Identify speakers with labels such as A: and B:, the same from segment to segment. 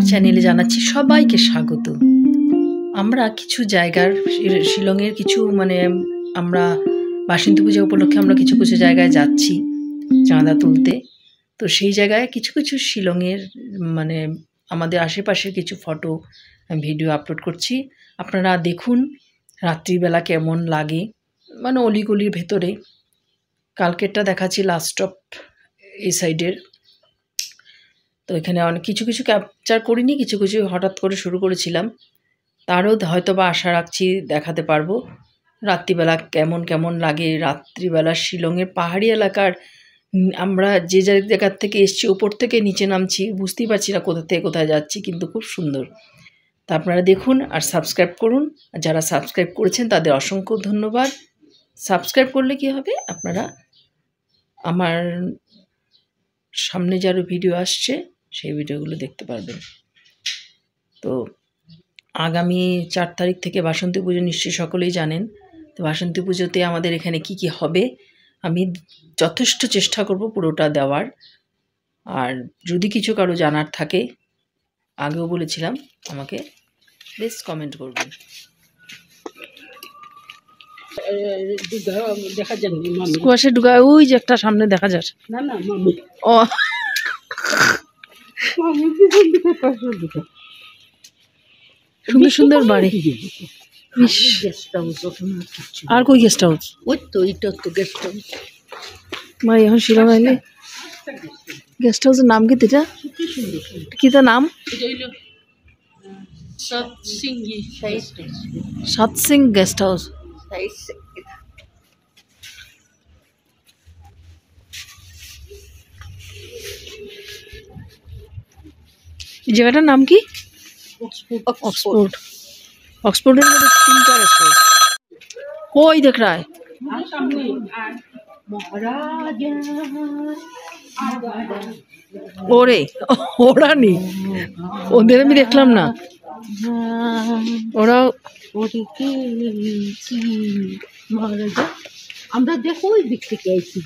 A: চ্যানেলে জানাচ্ছি সবাইকে স্বাগত। আমরা কিছু জায়গার শিলংয়ের কিছু আমরা বাসন্তী পূজা উপলক্ষে আমরা কিছু কিছু জায়গায় যাচ্ছি চাঁদা তুলতে। তো সেই জায়গায় কিছু কিছু শিলংয়ের আমাদের আশেপাশের কিছু ফটো ভিডিও আপলোড করছি। আপনারা দেখুন রাত্রিবেলা কেমন লাগে, অলিগলির ভেতরে। কালকেরটা দেখাচ্ছি লাস্ট স্টপ এই সাইডের। তো এখানে অনেক কিছু কিছু ক্যাপচার করিনি, কিছু কিছু হঠাৎ করে শুরু করেছিলাম। তারও হয়তো বা আশা রাখছি দেখাতে পারবো রাত্রিবেলা কেমন কেমন লাগে। রাত্রিবেলা শিলংয়ের পাহাড়ি এলাকার আমরা যে জায়গার থেকে এসছি, ওপর থেকে নিচে নামছি, বুঝতেই পারছি না কোথা থেকে কোথায় যাচ্ছি, কিন্তু খুব সুন্দর। তা আপনারা দেখুন আর সাবস্ক্রাইব করুন। যারা সাবস্ক্রাইব করেছেন তাদের অসংখ্য ধন্যবাদ। সাবস্ক্রাইব করলে কি হবে, আপনারা আমার সামনে যারা ভিডিও আসছে সেই ভিডিওগুলো দেখতে পারবেন। তো আগামী 4 তারিখ থেকে বাসন্তী পুজো নিশ্চয়ই সকলেই জানেন। তো বাসন্তী পুজোতে আমাদের এখানে কি কি হবে আমি যথেষ্ট চেষ্টা করব পুরোটা দেওয়ার। আর যদি কিছু কারো জানার থাকে, আগেও বলেছিলাম, আমাকে প্লিজ কমেন্ট করবেন। দেখা যায় কুয়াশা ঢুকা, ওই যে একটা সামনে দেখা যায়। না না মামি, ও সুন্দর সুন্দর বাড়ি। আর কই গেস্ট হাউস? ওই তো এটা তো গেস্ট হাউস। ভাই এখন শিলং আইলে গেস্ট হাউসের নাম কি? এটা কি তার নাম? সৎসিং গেস্ট হাউস। জায়গাটার নাম কি? অক্সফোর্ড। অক্সফোর্ডের মধ্যে 3-4 আছে। ওই দেখ রা है ওরে, ওরা নি, ওদের আমি দেখলাম না। ওরা
B: আমরা দেখো ওই দিক থেকে আইছি,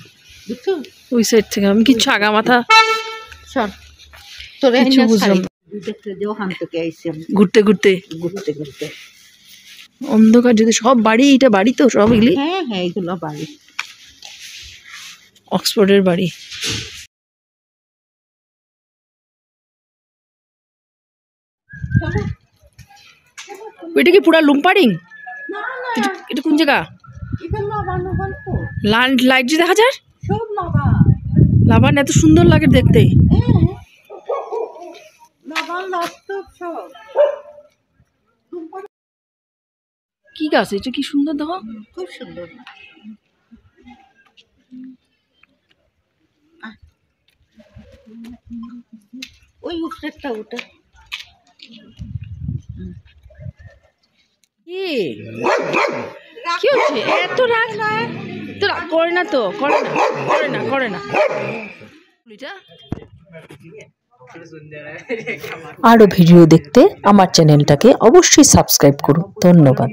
B: বুঝছো?
A: ওই সাইড থেকে আমি কিছু আগা মাথা কিছু বুঝলাম। ঘুরতে ঘুরতে
B: ঘুরতে ঘুরতে
A: অন্ধকার, যদি সব বাড়ি, এটা বাড়ি তো সব এগুলি।
B: হ্যাঁ হ্যাঁ, এগুলো বাড়ি,
A: অক্সফোর্ডের বাড়ি। এটা কি পুরা লুম্পারিং? এটা কোন জায়গা? লাইট যে দেখা যায়, লাবান এত সুন্দর লাগে দেখতে। কি গাছ এটা? কি সুন্দর দেখো,
B: খুব সুন্দর। ওই উপরেরটা ওটা
A: কি হচ্ছে? এত রাগ না তো, করে না তো, করে না করে না করে না। আরো ভিডিও দেখতে আমার চ্যানেলটাকে অবশ্যই সাবস্ক্রাইব করুন। ধন্যবাদ।